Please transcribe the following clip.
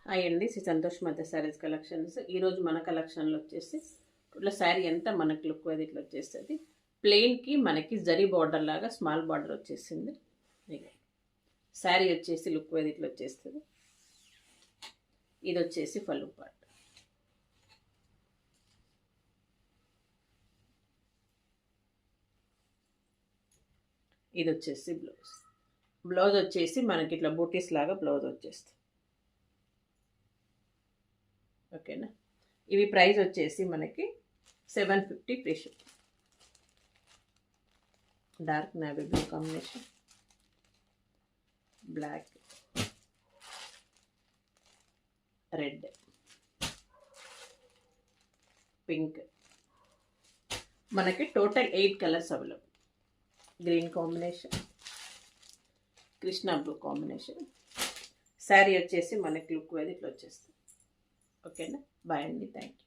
Hi అండి, శ్రీ సంతోష్ మధ్య saris collections. ఈరోజు మన కలెక్షన్లో వచ్చేసి ఇట్లా శారీ ఎంత మనకి లుక్ అది ఇట్లా వచ్చేస్తుంది. ప్లెయిన్కి మనకి జరీ బార్డర్ లాగా స్మాల్ బార్డర్ వచ్చేసింది. శారీ వచ్చేసి లుక్ అది ఇట్లా వచ్చేస్తుంది. ఇది వచ్చేసి పళ్ళు పార్ట్. ఇది వచ్చేసి బ్లౌజ్. బ్లౌజ్ వచ్చేసి మనకి ఇట్లా బూటీస్ లాగా బ్లౌజ్ వచ్చేస్తుంది. ఓకేనా. ఇవి ప్రైస్ వచ్చేసి మనకి 750 free ship. Dark navy blue combination, black, red, pink. మనకి total 8 colours available. Green combination, Krishna blue combination. Sari వచ్చేసి మనకి లుక్ అది ఇట్లా వచ్చేస్తుంది. ఓకేనా. బాయ్ అండి, థ్యాంక్ యూ.